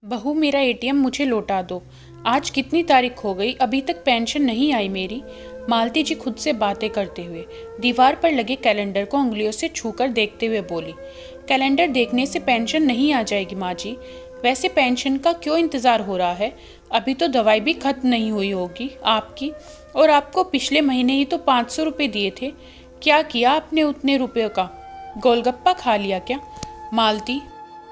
बहू, मेरा एटीएम मुझे लौटा दो। आज कितनी तारीख हो गई, अभी तक पेंशन नहीं आई मेरी। मालती जी खुद से बातें करते हुए दीवार पर लगे कैलेंडर को उंगलियों से छूकर देखते हुए बोली, कैलेंडर देखने से पेंशन नहीं आ जाएगी माँ जी। वैसे पेंशन का क्यों इंतज़ार हो रहा है? अभी तो दवाई भी खत्म नहीं हुई होगी आपकी, और आपको पिछले महीने ही तो 500 रुपये दिए थे। क्या किया आपने उतने रुपयों का? गोलगप्पा खा लिया क्या? मालती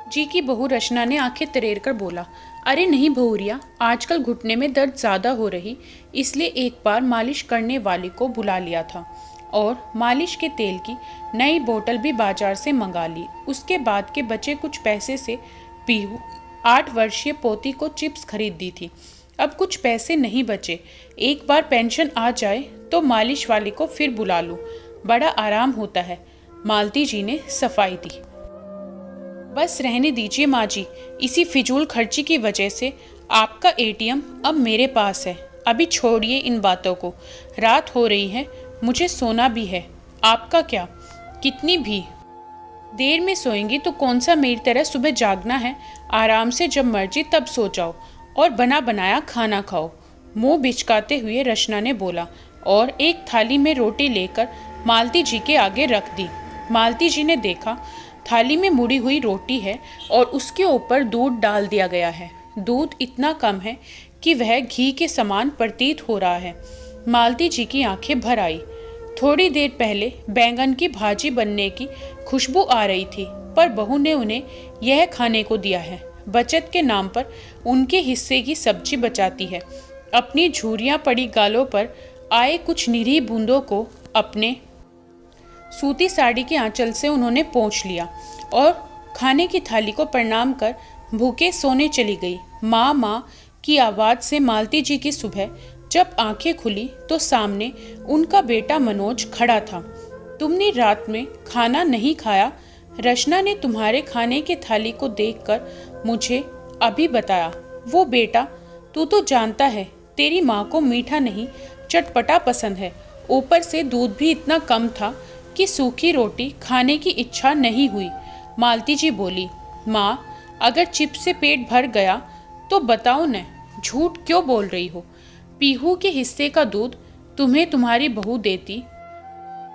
जी की बहू रचना ने आंखें तरेर कर बोला, अरे नहीं बहुरिया, आजकल घुटने में दर्द ज़्यादा हो रही, इसलिए एक बार मालिश करने वाली को बुला लिया था और मालिश के तेल की नई बोतल भी बाजार से मंगा ली। उसके बाद के बचे कुछ पैसे से पीहू 8 वर्षीय पोती को चिप्स खरीद दी थी। अब कुछ पैसे नहीं बचे। एक बार पेंशन आ जाए तो मालिश वाली को फिर बुला लूँ, बड़ा आराम होता है। मालती जी ने सफाई दी। बस रहने दीजिए माँ जी, इसी फिजूल खर्ची की वजह से आपका एटीएम अब मेरे पास है। अभी छोड़िए इन बातों को, रात हो रही है, मुझे सोना भी है। आपका क्या, कितनी भी देर में सोएंगी तो कौन सा मेरी तरह सुबह जागना है? आराम से जब मर्जी तब सो जाओ और बना बनाया खाना खाओ। मुंह बिचकाते हुए रचना ने बोला और एक थाली में रोटी लेकर मालती जी के आगे रख दी। मालती जी ने देखा थाली में मुड़ी हुई रोटी है और उसके ऊपर दूध डाल दिया गया है। दूध इतना कम है कि वह घी के समान प्रतीत हो रहा है। मालती जी की आंखें भर आई। थोड़ी देर पहले बैंगन की भाजी बनने की खुशबू आ रही थी, पर बहू ने उन्हें यह खाने को दिया है। बचत के नाम पर उनके हिस्से की सब्जी बचाती है। अपनी झुर्रियां पड़ी गालों पर आए कुछ निरीह बूंदों को अपने सूती साड़ी के आंचल से उन्होंने पोंछ लिया और खाने की थाली को प्रणाम कर भूखे सोने चली गई। माँ माँ की आवाज़ से मालती जी की सुबह जब आंखें खुली तो सामने उनका बेटा मनोज खड़ा था। तुमने रात में खाना नहीं खाया? रचना ने तुम्हारे खाने की थाली को देखकर मुझे अभी बताया। वो बेटा, तू तो जानता है तेरी माँ को मीठा नहीं चटपटा पसंद है। ऊपर से दूध भी इतना कम था कि सूखी रोटी खाने की इच्छा नहीं हुई। मालती जी बोली, माँ, अगर चिप्स से पेट भर गया तो बताओ न, झूठ क्यों बोल रही हो? पीहू के हिस्से का दूध तुम्हें तुम्हारी बहू देती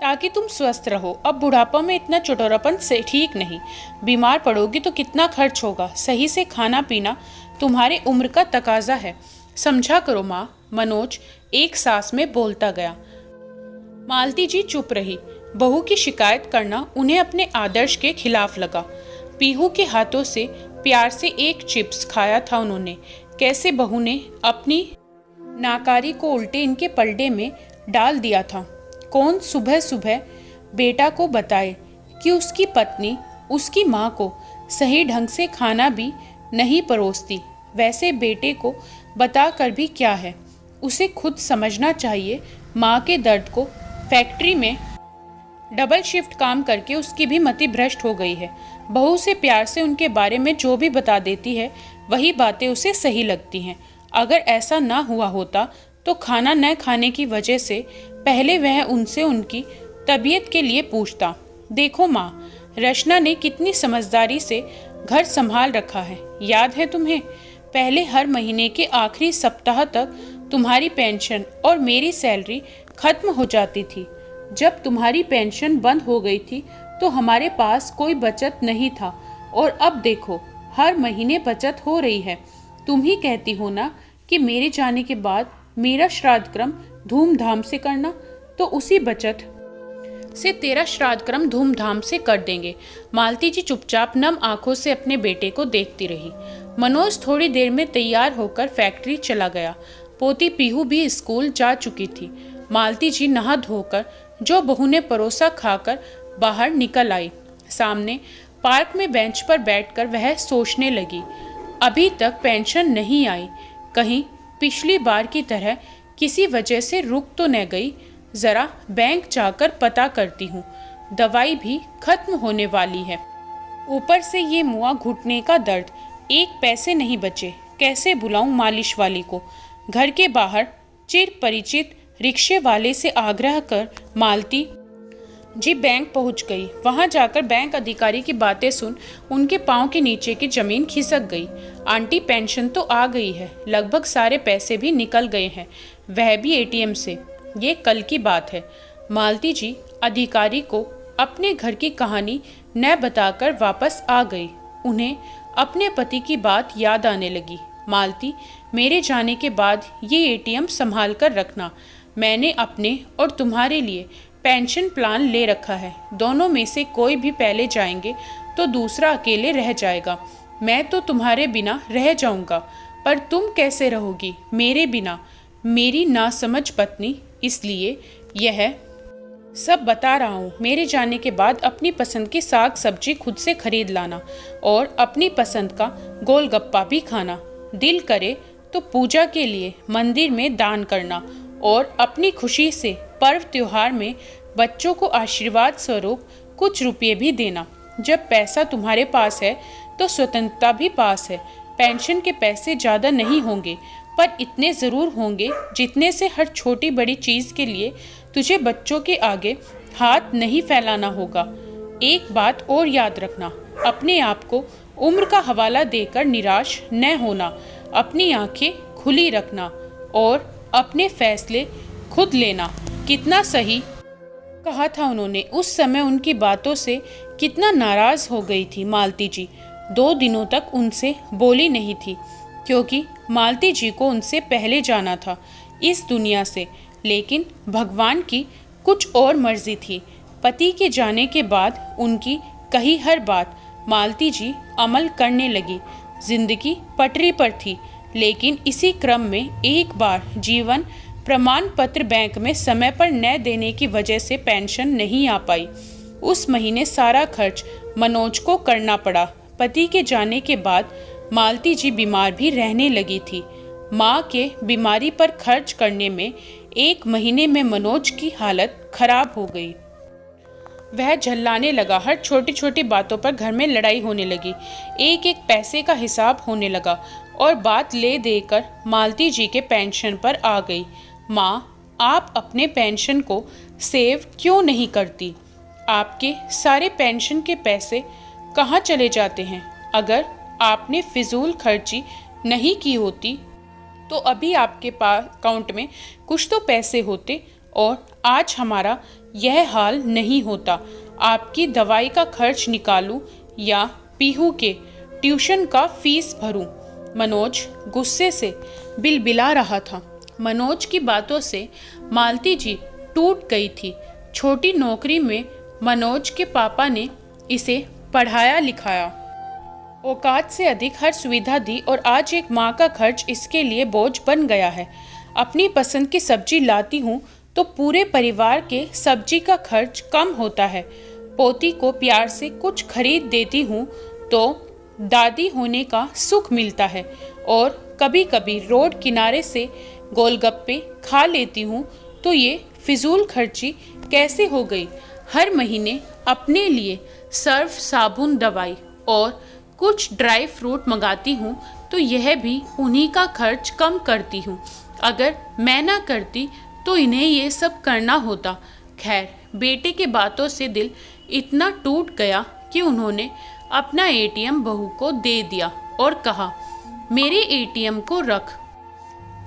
ताकि तुम स्वस्थ रहो। अब बुढ़ापा में इतना चटोरापन से ठीक नहीं। बीमार पड़ोगी तो कितना खर्च होगा। सही से खाना पीना तुम्हारे उम्र का तकाजा है, समझा करो माँ। मनोज एक सांस में बोलता गया। मालती जी चुप रही। बहू की शिकायत करना उन्हें अपने आदर्श के खिलाफ लगा। पीहू के हाथों से प्यार से एक चिप्स खाया था उन्होंने। कैसे बहू ने अपनी नाकारी को उल्टे इनके पलड़े में डाल दिया था। कौन सुबह सुबह बेटा को बताए कि उसकी पत्नी उसकी माँ को सही ढंग से खाना भी नहीं परोसती। वैसे बेटे को बताकर भी क्या है, उसे खुद समझना चाहिए माँ के दर्द को। फैक्ट्री में डबल शिफ्ट काम करके उसकी भी मति भ्रष्ट हो गई है। बहू से प्यार से उनके बारे में जो भी बता देती है वही बातें उसे सही लगती हैं। अगर ऐसा ना हुआ होता तो खाना न खाने की वजह से पहले वह उनसे उनकी तबीयत के लिए पूछता। देखो माँ, रचना ने कितनी समझदारी से घर संभाल रखा है। याद है तुम्हें, पहले हर महीने के आखिरी सप्ताह तक तुम्हारी पेंशन और मेरी सैलरी खत्म हो जाती थी। जब तुम्हारी पेंशन बंद हो गई थी तो हमारे पास कोई बचत नहीं था, और अब देखो हर महीने बचत हो रही है। तुम ही कहती हो ना कि मेरे जाने के बाद मेरा श्राद्ध क्रम धूमधाम से करना, तो उसी बचत से तेरा श्राद्ध क्रम धूमधाम से कर देंगे। मालती जी चुपचाप नम आंखों से अपने बेटे को देखती रही। मनोज थोड़ी देर में तैयार होकर फैक्ट्री चला गया। पोती पीहू भी स्कूल जा चुकी थी। मालती जी नहा धोकर जो बहू ने परोसा खाकर बाहर निकल आई। सामने पार्क में बेंच पर बैठकर वह सोचने लगी, अभी तक पेंशन नहीं आई, कहीं पिछली बार की तरह किसी वजह से रुक तो न गई। जरा बैंक जाकर पता करती हूँ। दवाई भी खत्म होने वाली है, ऊपर से ये मुआ घुटने का दर्द। एक पैसे नहीं बचे, कैसे बुलाऊं मालिश वाली को? घर के बाहर चिर परिचित रिक्शे वाले से आग्रह कर मालती जी बैंक पहुंच गई। वहां जाकर बैंक अधिकारी की बातें सुन उनके पाँव के नीचे की जमीन खिसक गई। आंटी पेंशन तो आ गई है, लगभग सारे पैसे भी निकल गए हैं, वह भी एटीएम से। ये कल की बात है। मालती जी अधिकारी को अपने घर की कहानी न बताकर वापस आ गई। उन्हें अपने पति की बात याद आने लगी। मालती, मेरे जाने के बाद ये एटीएम संभाल कर रखना। मैंने अपने और तुम्हारे लिए पेंशन प्लान ले रखा है। दोनों में से कोई भी पहले जाएंगे तो दूसरा अकेले रह जाएगा। मैं तो तुम्हारे बिना रह जाऊंगा, पर तुम कैसे रहोगी मेरे बिना, मेरी नासमझ पत्नी। इसलिए यह सब बता रहा हूँ। मेरे जाने के बाद अपनी पसंद की साग सब्जी खुद से खरीद लाना और अपनी पसंद का गोलगप्पा भी खाना। दिल करे तो पूजा के लिए मंदिर में दान करना और अपनी खुशी से पर्व त्योहार में बच्चों को आशीर्वाद स्वरूप कुछ रुपये भी देना। जब पैसा तुम्हारे पास है तो स्वतंत्रता भी पास है। पेंशन के पैसे ज़्यादा नहीं होंगे, पर इतने ज़रूर होंगे जितने से हर छोटी बड़ी चीज़ के लिए तुझे बच्चों के आगे हाथ नहीं फैलाना होगा। एक बात और याद रखना, अपने आप को उम्र का हवाला देकर निराश न होना। अपनी आंखें खुली रखना और अपने फैसले खुद लेना। कितना सही कहा था उन्होंने। उस समय उनकी बातों से कितना नाराज हो गई थी मालती जी। 2 दिनों तक उनसे बोली नहीं थी, क्योंकि मालती जी को उनसे पहले जाना था इस दुनिया से। लेकिन भगवान की कुछ और मर्जी थी। पति के जाने के बाद उनकी कही हर बात मालती जी अमल करने लगी। जिंदगी पटरी पर थी, लेकिन इसी क्रम में एक बार जीवन प्रमाण पत्र बैंक में समय पर न देने की वजह से पेंशन नहीं आ पाई। उस महीने सारा खर्च मनोज को करना पड़ा। पति के जाने के बाद मालती जी बीमार भी रहने लगी थी। माँ के बीमारी पर खर्च करने में 1 महीने में मनोज की हालत खराब हो गई। वह झल्लाने लगा। हर छोटी छोटी बातों पर घर में लड़ाई होने लगी। एक एक पैसे का हिसाब होने लगा और बात ले देकर मालती जी के पेंशन पर आ गई। माँ, आप अपने पेंशन को सेव क्यों नहीं करती? आपके सारे पेंशन के पैसे कहाँ चले जाते हैं? अगर आपने फिजूल खर्ची नहीं की होती तो अभी आपके पास अकाउंट में कुछ तो पैसे होते और आज हमारा यह हाल नहीं होता। आपकी दवाई का खर्च निकालूं या पीहू के ट्यूशन का फीस भरूं? मनोज गुस्से से बिलबिला रहा था। मनोज की बातों से मालती जी टूट गई थी। छोटी नौकरी में मनोज के पापा ने इसे पढ़ाया लिखाया, औकात से अधिक हर सुविधा दी और आज एक माँ का खर्च इसके लिए बोझ बन गया है। अपनी पसंद की सब्जी लाती हूँ तो पूरे परिवार के सब्जी का खर्च कम होता है। पोती को प्यार से कुछ खरीद देती हूँ तो दादी होने का सुख मिलता है और कभी कभी रोड किनारे से गोलगप्पे खा लेती हूँ तो ये फिजूल खर्ची कैसे हो गई? हर महीने अपने लिए सर्फ, साबुन, दवाई और कुछ ड्राई फ्रूट मंगाती हूँ तो यह भी उन्हीं का खर्च कम करती हूँ। अगर मैं ना करती तो इन्हें ये सब करना होता। खैर, बेटे के बातों से दिल इतना टूट गया कि उन्होंने अपना एटीएम बहू को दे दिया और कहा, मेरे एटीएम को रख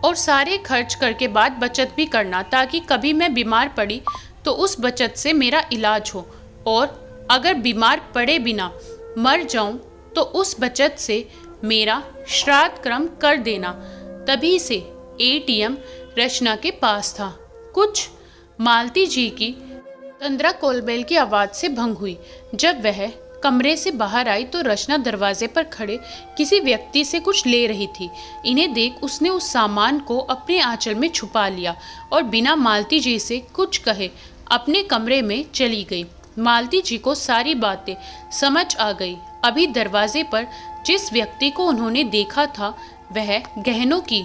और सारे खर्च करके बाद बचत भी करना, ताकि कभी मैं बीमार पड़ी तो उस बचत से मेरा इलाज हो, और अगर बीमार पड़े बिना मर जाऊं तो उस बचत से मेरा श्राद्ध कर्म कर देना। तभी से एटीएम रचना के पास था। कुछ मालती जी की तंद्रा कोलबेल की आवाज़ से भंग हुई। जब वह कमरे से बाहर आई तो रचना दरवाजे पर खड़े किसी व्यक्ति से कुछ ले रही थी। इन्हें देख उसने उस सामान को अपने आंचल में छुपा लिया और बिना मालती जी से कुछ कहे अपने कमरे में चली गई। मालती जी को सारी बातें समझ आ गई। अभी दरवाजे पर जिस व्यक्ति को उन्होंने देखा था वह गहनों की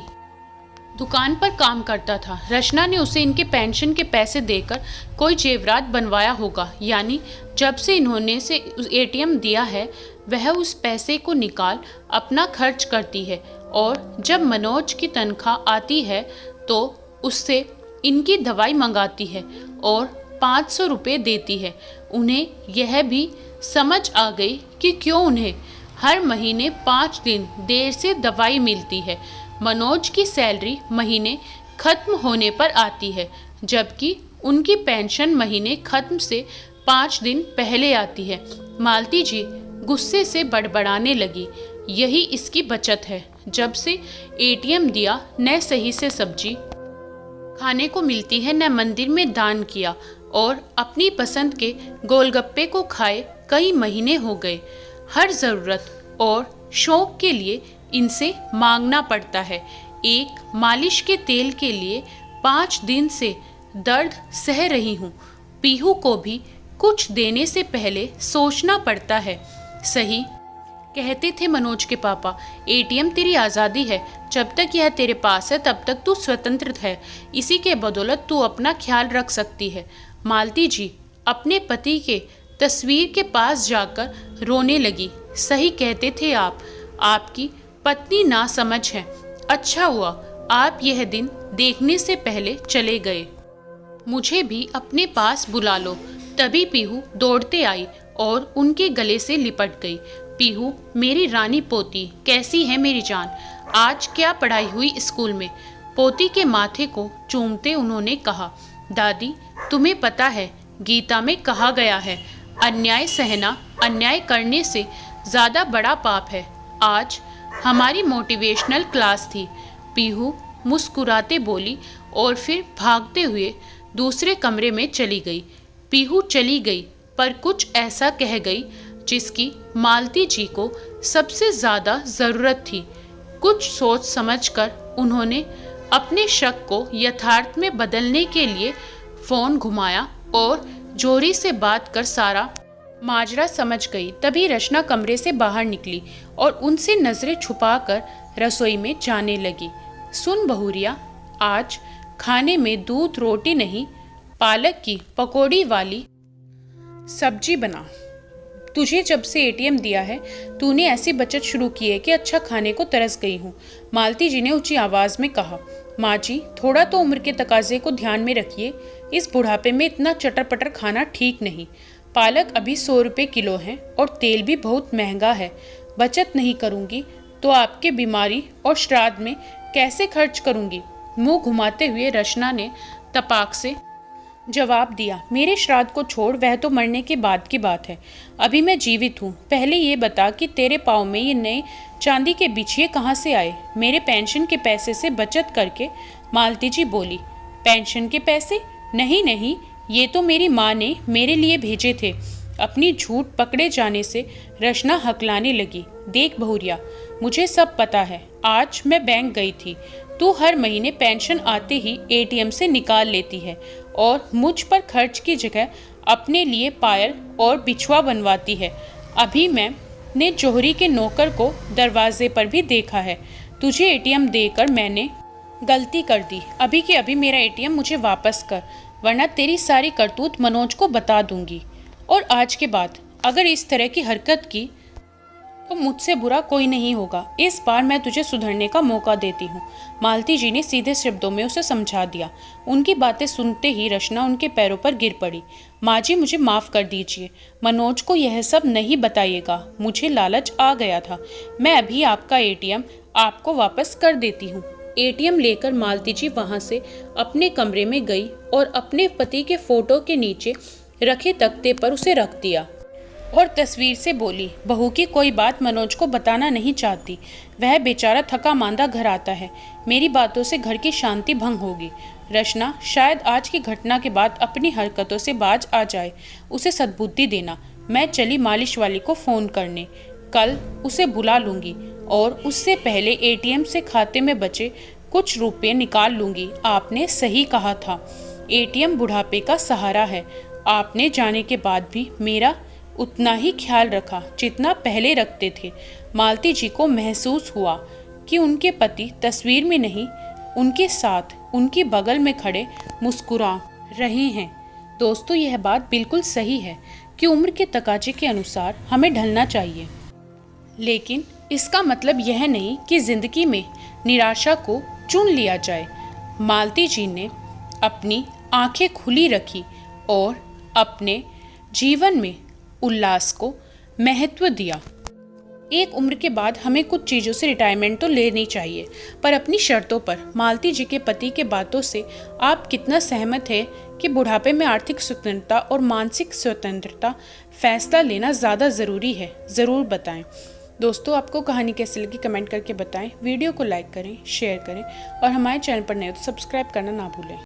दुकान पर काम करता था। रचना ने उसे इनके पेंशन के पैसे देकर कोई जेवरात बनवाया होगा, यानी जब से इन्होंने से एटीएम दिया है वह उस पैसे को निकाल अपना खर्च करती है और जब मनोज की तनख्वाह आती है तो उससे इनकी दवाई मंगाती है और 500 रुपये देती है। उन्हें यह भी समझ आ गई कि क्यों उन्हें हर महीने 5 दिन देर से दवाई मिलती है। मनोज की सैलरी महीने खत्म होने पर आती है, जबकि उनकी पेंशन महीने खत्म से 5 दिन पहले आती है। मालती जी गुस्से से बड़बड़ाने लगी। यही इसकी बचत है। जब से एटीएम दिया, न सही से सब्जी खाने को मिलती है, न मंदिर में दान किया, और अपनी पसंद के गोलगप्पे को खाए कई महीने हो गए। हर ज़रूरत और शौक के लिए इनसे मांगना पड़ता है। एक मालिश के तेल के लिए 5 दिन से दर्द सह रही हूँ। पीहू को भी कुछ देने से पहले सोचना पड़ता है। सही कहते थे मनोज के पापा, एटीएम तेरी आज़ादी है। जब तक यह तेरे पास है तब तक तू स्वतंत्र है। इसी के बदौलत तू अपना ख्याल रख सकती है। मालती जी अपने पति के तस्वीर के पास जाकर रोने लगी। सही कहते थे आप, आपकी पत्नी नासमझ है। अच्छा हुआ आप यह दिन देखने से पहले चले गए। मुझे भी अपने पास बुला लो। तभी पीहू दौड़ते आई और उनके गले से लिपट गई। पीहू मेरी रानी पोती, कैसी है मेरी जान? आज क्या पढ़ाई हुई स्कूल में? पोती के माथे को चूमते उन्होंने कहा, दादी तुम्हें पता है गीता में कहा गया है, अन्याय सहना अन्याय करने से ज़्यादा बड़ा पाप है। आज हमारी मोटिवेशनल क्लास थी। पीहू मुस्कुराते बोली और फिर भागते हुए दूसरे कमरे में चली गई। पीहू चली गई पर कुछ ऐसा कह गई जिसकी मालती जी को सबसे ज़्यादा ज़रूरत थी। कुछ सोच समझकर उन्होंने अपने शक को यथार्थ में बदलने के लिए फ़ोन घुमाया और जोरी से बात कर सारा माजरा समझ गई। तभी रचना कमरे से बाहर निकली और उनसे नज़रें छुपाकर रसोई में जाने लगी। सुन बहुरिया, आज खाने में दूध रोटी नहीं, पालक की पकौड़ी वाली सब्जी बना। तुझे जब से एटीएम दिया है तूने ऐसी बचत शुरू की है कि अच्छा खाने को तरस गई हूँ। मालती जी ने ऊंची आवाज़ में कहा। माँ जी थोड़ा तो उम्र के तकाजे को ध्यान में रखिए। इस बुढ़ापे में इतना चटर पटर खाना ठीक नहीं। पालक अभी 100 रुपये किलो है और तेल भी बहुत महंगा है। बचत नहीं करूँगी तो आपके बीमारी और श्राद्ध में कैसे खर्च करूँगी? मुंह घुमाते हुए रचना ने तपाक से जवाब दिया, मेरे श्राद्ध को छोड़, वह तो मरने के बाद की बात है। अभी मैं जीवित हूँ। पहले ये बता कि तेरे पाँव में ये नए चांदी के बिछिए कहाँ से आए? मेरे पेंशन के पैसे से बचत करके। मालती जी बोली। पेंशन के पैसे? नहीं नहीं, ये तो मेरी माँ ने मेरे लिए भेजे थे। अपनी झूठ पकड़े जाने से रचना हकलाने लगी। देख बहुरिया, मुझे सब पता है। आज मैं बैंक गई थी। तू हर महीने पेंशन आते ही एटीएम से निकाल लेती है और मुझ पर खर्च की जगह अपने लिए पायल और बिछुआ बनवाती है। अभी मैंने जौहरी के नौकर को दरवाजे पर भी देखा है। तुझे एटीएम देकर मैंने गलती कर दी। अभी के अभी मेरा एटीएम मुझे वापस कर, वरना तेरी सारी करतूत मनोज को बता दूंगी। और आज के बाद अगर इस तरह की हरकत की तो मुझसे बुरा कोई नहीं होगा। इस बार मैं तुझे सुधरने का मौका देती हूँ। मालती जी ने सीधे शब्दों में उसे समझा दिया। उनकी बातें सुनते ही रचना उनके पैरों पर गिर पड़ी। माँ जी मुझे माफ़ कर दीजिए। मनोज को यह सब नहीं बताइएगा। मुझे लालच आ गया था। मैं अभी आपका एटीएम आपको वापस कर देती हूँ। एटीएम लेकर मालती जी वहाँ से अपने कमरे में गई और अपने पति के फोटो के नीचे रखे तख्ते पर उसे रख दिया और तस्वीर से बोली, बहू की कोई बात मनोज को बताना नहीं चाहती। वह बेचारा थका मांदा घर आता है। मेरी बातों से घर की शांति भंग होगी। रचना शायद आज की घटना के बाद अपनी हरकतों से बाज आ जाए। उसे सद्बुद्धि देना। मैं चली मालिश वाली को फ़ोन करने। कल उसे बुला लूँगी और उससे पहले एटीएम से खाते में बचे कुछ रुपये निकाल लूँगी। आपने सही कहा था, एटीएम बुढ़ापे का सहारा है। आपने जाने के बाद भी मेरा उतना ही ख्याल रखा जितना पहले रखते थे। मालती जी को महसूस हुआ कि उनके पति तस्वीर में नहीं, उनके साथ उनके बगल में खड़े मुस्कुरा रहे हैं। दोस्तों, यह बात बिल्कुल सही है कि उम्र के तकाजे के अनुसार हमें ढलना चाहिए, लेकिन इसका मतलब यह नहीं कि जिंदगी में निराशा को चुन लिया जाए। मालती जी ने अपनी आंखें खुली रखी। और अपने जीवन में उल्लास को महत्व दिया। एक उम्र के बाद हमें कुछ चीज़ों से रिटायरमेंट तो लेनी चाहिए, पर अपनी शर्तों पर। मालती जी के पति के बातों से आप कितना सहमत हैं कि बुढ़ापे में आर्थिक स्वतंत्रता और मानसिक स्वतंत्रता फैसला लेना ज़्यादा ज़रूरी है? ज़रूर बताएं। दोस्तों, आपको कहानी कैसी लगी कमेंट करके बताएं। वीडियो को लाइक करें, शेयर करें और हमारे चैनल पर नए हो तो सब्सक्राइब करना ना भूलें।